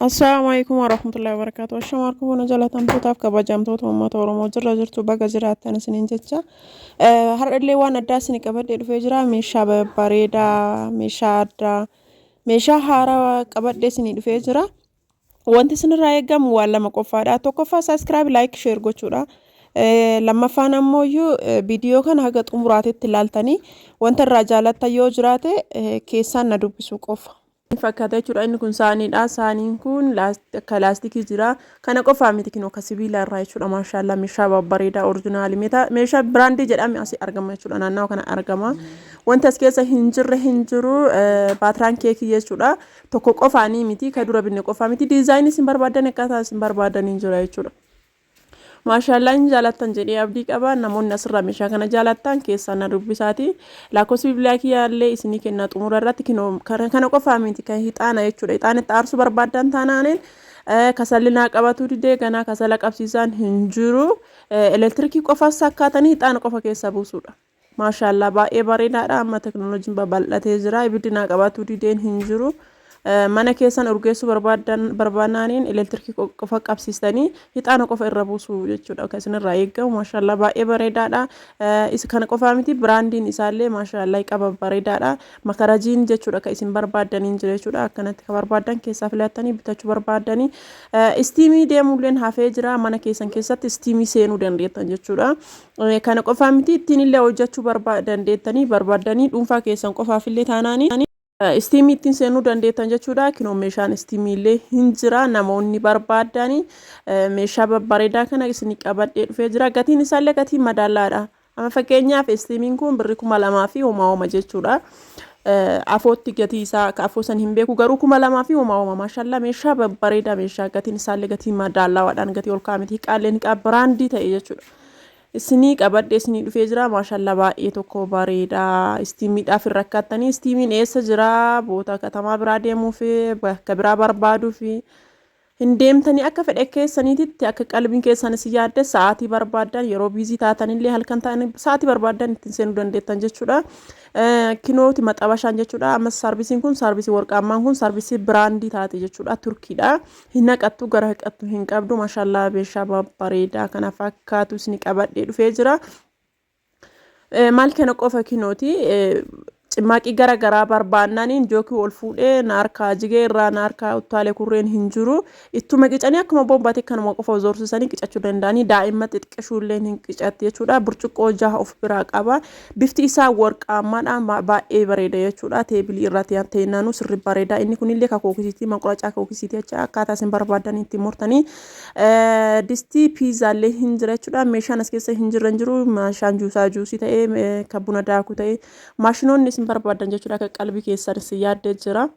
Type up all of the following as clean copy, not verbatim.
Assalamu alaikum warahmatullahi wabarakatuh. Ashamarku huna jalatamtootaaf kabajamtoota uummata Oromoo jirra jirtu baga jiraattan isiniin jecha. Har'allee waan addaa isinii qabadhee dhufee jira. Meeshaa bareedaa, meeshaa addaa, meeshaa haarawaa qabadhee isinii dhufee jira. Wanti isinirraa eegamu waan lama qofaadha. Tokkoffaa subscribe, like, share gochuudha. Lammaffaan ammoo viidiyoo kana haga xumuraatitti ilaaltanii wanta irraa jaalattan yoo jiraate keessaan na dubbisuu qofa. Fakkaata jechuudha inni kun saaniidha. Saaniin kun akka laastikii jira. Kana qofaa miti kinoo akka sibiila irraa jechuudha. Maashaallah meeshaa babbareedaa oriijinaali. Meeshaa biraandii jedhame asii argama jechuudha. Naannoo kana argama. Wanti as keessa hin jiru baatiraan keekii jechuudha. Tokko qofaanii miti ka dura binne qofaa miti. Diizaayinii isin barbaadan akkaataa isin barbaadan hin jira jechuudha. Maashaallah hin jaalattan jedhee abdii qaba. Namoonni asirraa meeshaa kana jaalattan keessaa na dubbisaati. Lakkoofsi bilbilaakii yaallee isinii kenna xumura irratti kana qofaa miti kan hixaana jechuudha. Hixaana itti aarsuu barbaadan taanaaniin kasallinaa qabatu didee ganaa kasala qabsiisaan hin jiru. Elektirikii qofaas akkaatanii hixaana qofa keessa buusuudha. Maashaallah baay'ee bareedaadha. Amma teknooloojiin babal'atee jira. Ibiddi naa qabatu dideen hin jiru. Mana keessan urgeessuu barbaadaniin elektirikii qofa qabsiistanii hixaana qofa irra buusuu jechuudha. Akka isinirraa eegamu maashaallah baay'ee bareedaadha. Kana qofaa miti biraandiin isaallee maashaallah qaba bareedaadha. Makarajiin jechuudha akka isin barbaadaniin jira jechuudha. Akkanatti ka barbaadan keessaa filatanii bitachuu barbaadanii. Istiimii deemuulleen hafee jira. Mana keessan keessatti istiimii seenuu dandeettan jechuudha. Kana qofaa miti ittiin illee hojjechuu dandeettanii barbaadanii dhuunfaa keessan qofaafillee taanaanii. Istiimii ittiin seenuu dandeettan jechuudha. Kinoo meeshaan istiimii illee hin jira. Namoonni barbaadanii meeshaa babbareedaa kana isinii qabadhee dhufee jira. Gatiin isaallee gatii madaalaadha. Amma fakkeenyaaf istiimiin kun birrii 2,000 fi homaa jechuudha. Afootti gatii isaa akka afoo san hin beeku garuu 2,000 fi homaa maashaallah meeshaa babbareedaa meeshaa gatiin isaallee gatii madaalawaadhaan gatii ol kaa'amiti qaalleen biraandii ta'e jechuudha. Isinii qabadhee isinii dhufee jira maashaallah baay'ee tokko bareedaa istiimiidhaaf hin rakkattanii istiimiin eessa jira boota katamaa biraa deemuu fi bakka biraa barbaaduu fi hin deemtanii akka fedhe keessaniititti akka qalbiin keessanis yaadde sa'aatii barbaadan yeroo biizii taatanillee halkan ta'an sa'aatii barbaadan ittiin seenuu dandeettan jechuudha. Kinooti maxabashaan jechuudha. Amma saarbisiin kun saarbisii warqaammaan kun saarbisii biraandii taate jechuudha. Turkiidha. Hin naqattu gara haqattu hin qabdu maashaallah meeshaa babbareedaa kana fakkaatu isinii qabadhee dhufee jira. Maal kana qofa kinooti cimaaqii gara garaa barbaannaniin jookii ol fuudhee naarkaa jigee irraa naarkaa uttaalee kurreen hin jiru. Ittuma qicanii akkuma bombaatti kanuma qofa zorsisanii qicachuu danda'anii daa'imma xixiqqashuullee hin qicatti jechuudha. Burcuqqoo 6 of biraa qaba. Bifti isaa warqaammaadhaan baay'ee bareeda jechuudha. Teebilii irratti teennanuu sirri bareeda. Inni kunillee kakookisiitii maquracaa kookisiitii jecha akkaataa isin barbaadan itti murtanii. Distii piizaallee hin jira jechuudha. Meeshaan as keessa hin jiru meeshaan juusii ta'ee kan buna daakuu ta'ee maashinoonni barbaadan jechuudha akka qalbii keessanis yaaddee jira.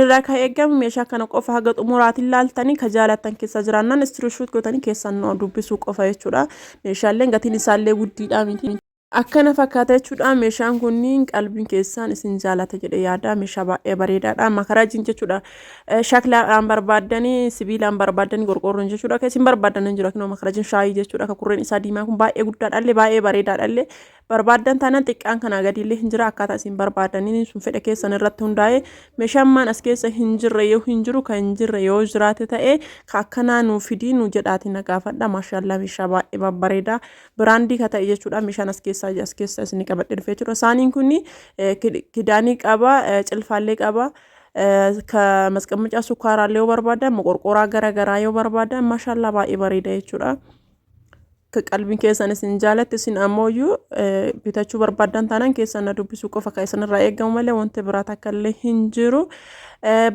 Irraa kan eegamu meeshaa kana qofa haga xumuraatiin ilaaltanii ka jaalattan keessa jiraannan iskiriinshoot gootanii keessan dubbisuu qofa jechuudha. Meeshaaleen gatiin isaallee guddiidha miti. Akkana fakkaata jechuudha. Meeshaan kunniin qalbiin keessaan isin jaalata jedhee yaada. Meeshaa baay'ee bareedaadha. Makarajiin jechuudha. Shaklaan barbaadanii sibiilaan barbaadanii qorqoorroon jechuudha. Kan isin barbaadan hin jiru. Akkuma makarajiin shaayii jechuudha. Kan kurreen isaa diimaa kun baay'ee guddaadha. Baay'ee bareedaadha. Barbaadan taanaan xiqqaan kana gadiillee hin jira. Akkaataa isin barbaadanii sun fedha keessan irratti hundaa'ee meeshaan maan as keessa hin jirre yoo hin jiru kan hin jirre yoo jiraate ta'ee ka akkanaa nuu fidii nu jedhaati na gaafadha. Maashaallah meeshaa baay'ee babbareeda. Biraandii ka ta'e jechuudha. Meeshaan as keessa isinii qabadhee dhufee jira. Saaniin kunni kidaanii qaba, cilfaallee qaba. Ka masqamacaa sukkaaraallee yoo barbaadan moqorqoraa gara yoo barbaadan maashaallah baay'ee bareeda jechuudha. Qalbiin keessan isin jaalatte isin ammoo bitachuu barbaadan taanaan keessan na dubbisuu qofa kan isinirraa eegamu malee wanti biraa takka illee hin jiru.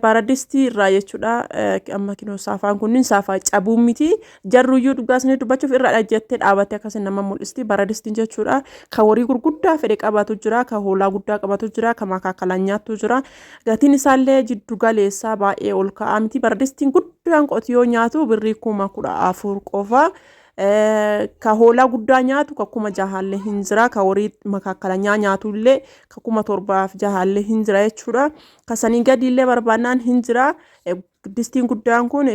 Baradistii irraa jechuudha. Amma kinoo saafaan kunniin saafaa cabuu miti. Jarruyyuu dhugaasni dubbachuuf irra dhajjettee dhaabattee akkasiin nama mul'isti. Baradistiin jechuudha. Kan horii gurguddaa fedhe qabatu jira. Kan hoolaa guddaa qabatu jira. Kan makaakalaan nyaattu jira. Gatiin isaallee jiddu galeessaa baay'ee ol ka'aa miti. Baradistiin guddaan qotiyoo nyaatu birrii 14,000 qofa. Ka hoolaa guddaa nyaatu ka 6,000 hin jira. Ka horii makaakalaa nyaatullee ka 7,600 hin jira jechuudha. Ka sanii gadiillee barbaannaan hin jira. Distiin guddaan kun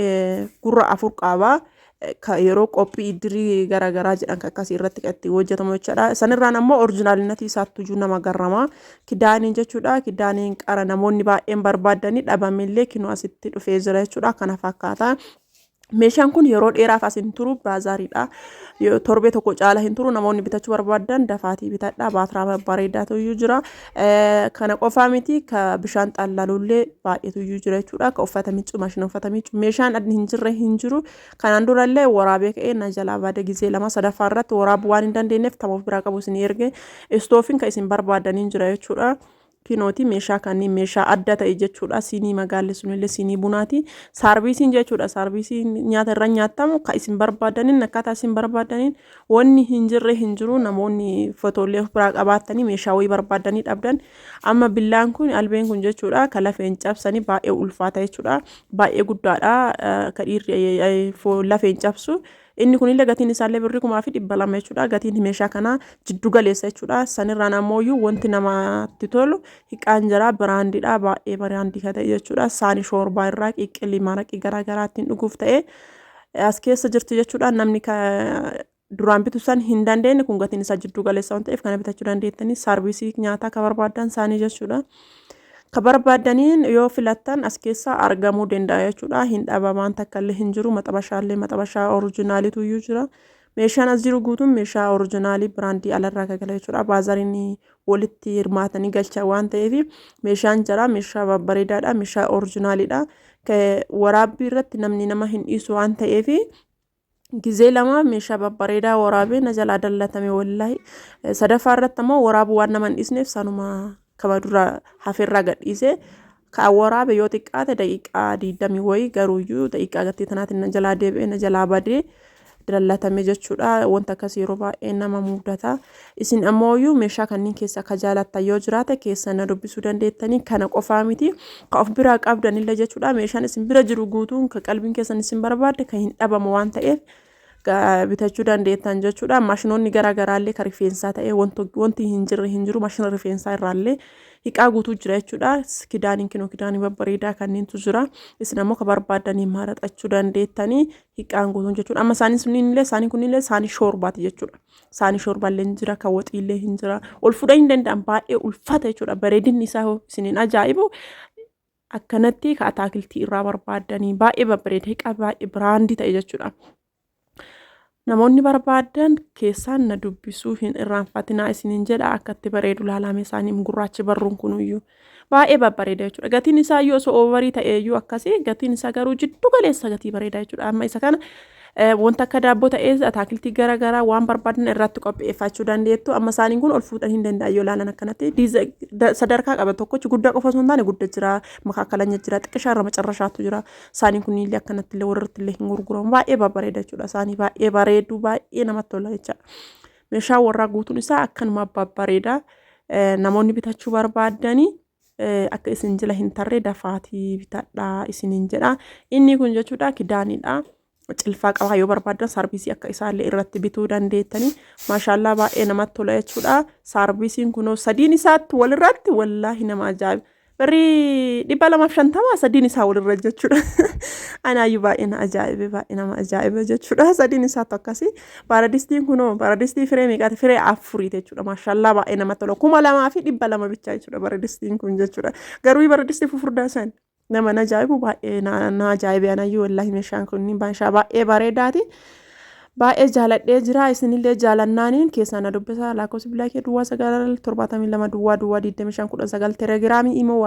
gurra 4 qaba. yeroo qophii iddirii garaagaraa jedhan akkasii irratti itti hojjetamu jechuudha. Sanirraan ammoo oriijinaalinatii isaatti iyyuu nama garrama. Kidaaniin jechuudha. Kidaaniin qara namoonni baay'een barbaadanii dhabamillee kinoo asitti dhufee jira jechuudha. Kana fakkaata. Meeshaan kun yeroo dheeraaf as hin turu baazaariidha. Torbee tokko caala hin turu namoonni bitachuu barbaadan dafaatii bitadha. Baatiraa bareedaatu iyyuu jira. Kana qofaa miti ka bishaan xallaalullee baay'eetu iyyuu jira jechuudha. Ka uffata miiccu maashina uffata miiccu meeshaan adni hin jirre hin jiru. Kanaan durallee waraabee ka'ee na jalaa baada gizee lama sadaffaa irratti waraabuu waan hin dandeenyeef tamuuf biraa qabu isin erge istoofiin ka isin barbaadaniin jira jechuudha. Kinooti meeshaa kanneen meeshaa adda ta'e jechuudha. Siinii magaalli sunillee siinii bunaati. Saarbiisiin jechuudha. Saarbiisiin nyaata irra nyaatamu ka isin barbaadaniin akkaataa isin barbaadaniin wanni hin jirre hin jiru. Namoonni fotoolee of biraa qabaatanii meeshaa wayii barbaadanii dhabdan. Amma billaan kun albeen kun jechuudha. Ka lafeen cabsanii baay'ee ulfaata jechuudha. Baay'ee guddaadha. Ka dhiirri lafeen cabsu. Inni kunillee gatiin isaallee birrii 2,200 jechuudha. Gatiin meeshaa kanaa jiddu galeessa jechuudha. Sanirraan ammoo wanti namatti tolu hiqaan jira biraandiidha. Baay'ee biraandii ka ta'e jechuudha. Saani shoorbaa irraa qiqqilii maraqii garaagaraa ittiin dhuguuf ta'e as keessa jirti jechuudha. Namni duraan bitu san hin dandeenye kun gatiin isaa jiddu galeessa waan ta'eef kana bitachuu dandeettanii saarbiisii nyaataa ka barbaadan saanii jechuudha. Ka barbaadaniin yoo filattan as keessa argamuu danda'a jechuudha. Hin dhabamaan takkallee hin jiru. Maxabashaallee maxabashaa oriijinaaliitu iyyuu jira. Meeshaan as jiru guutuun meeshaa oriijinaalii biraandii alarraa ka gala jechuudha. Baazariin walitti hirmaatanii galcha waan ta'eef meeshaan jira. Meeshaa babbareedaadha. Meeshaa oriijinaaliidha. Waraabbii irratti namni nama hin dhiisu waan ta'eef gizee lama meeshaa babbareedaa waraabee na jalaa dallatame wallahi. Sadaffaa irratti ammoo waraabuu waan nama hin dhiisneef sanuma kama dura hafirraa gadhiise ka waraabe yoo xiqqaate daqiiqaa 20 wayii garuuyyuu daqiiqaa gatii tanaatiin na jalaa deebi'ee na jalaa badee dallatame jechuudha. Wanta akkasii yeroo baay'ee nama mudata. Isin ammooyyuu meeshaa kanneen keessa ka jaalattan yoo jiraate keessa na dubbisuu dandeettanii kana qofaa miti ka of biraa qabdanillee jechuudha. Meeshaan isin bira jiru guutuun ka qalbiin keessan isin barbaadde ka hin dhabamu waan ta'eef bitachuu dandeettan jechuudha. Maashinoonni garaagaraallee ka rifeensaa ta'e wanti hin jirre hin jiru. Maashina rifeensaa irraallee hiqaa guutuu jira jechuudha. Kidaaniin kidaanii babbareedaa kanneentu jira. Isin ammoo ka barbaadanii maratachuu dandeettanii hiqaan guutuun jechuudha. Amma saanii kunillee saanii shoorbaati jechuudha. Saanii shoorbaallee hin jira. Ka waxiillee hin jira. Ol fuudhanii hin danda'an baay'ee ulfaata jechuudha. Bareedinni isaa isiniin ajaa'ibu. Akkanatti ka ataakiltii irraa barbaadanii baay'ee babbareeda hiqaa baay'ee biraandii ta'e jechuudha. Namoonni barbaadan keessaan na dubbisuu hin irraanfatinaa isiniin jedha. Akkatti bareedu laalame isaanii gurraachi barruun kunuyyuu baay'ee babbareeda jechuudha. Gatiin isaa yoo osoo oovarii ta'eeyyuu akkasii gatiin isaa garuu jiddu galeessa gatii bareedaa jechuudha. Amma isa kana wanta akka daabboo ta'ee ataakiltii garaagaraa waan barbaadan irratti qopheeffachuu dandeettu. Amma isaaniin kun ol fuudhan hin danda'an yoo laalan akkanatti sadarkaa qaba tokkochi guddaa qofa osoo hin taane guddaa jira makaakalanya jira xiqqishaa irra macarrashaatu jira. Isaaniin kunillee akkanatti illee warratti illee hin gurguramu baay'ee babbareeda jechuudha. Isaanii baay'ee bareedu baay'ee namatti tola jechuudha. Meeshaa warraa guutuun isaa akkanuma babbareeda. Namoonni bitachuu barbaadanii akka isin jila hin tarree dafaatii bitadhaa isiniin jedha. Inni kun jechuudha kidaaniidha. Cilfaa qaba yoo barbaadan saarbiisii akka isaallee irratti bituu dandeettanii maashaallah baay'ee namatti tola jechuudha. Saarbiisiin kunoo sadiin isaatti walirratti wallaahi nama ajaa'iba. Birrii 250 sadiin isaa walirra jechuudha. Anaayyuu baay'ee na ajaa'ibe baay'ee nama ajaa'iba jechuudha. Sadiin isaatti akkasii baaradistiin kunoo baaradistii firee meeqaati firee 4 jechuudha. Maashaallah baay'ee namatti tola 2,200 bichaa jechuudha baaradistiin kun jechuudha. Garuu baaradistii fufurdaa san nama na ajaa'ibu baay'ee na ajaa'ibe anayyuu wallahi meeshaan kun meeshaa baay'ee bareedaati. Baay'ee jaaladhee jira isinillee jaalannaaniin keessaa na dubbisa lakkoofsi bilaa kee duwwaa 972 duwwaa 25 19 telegiraamii immoo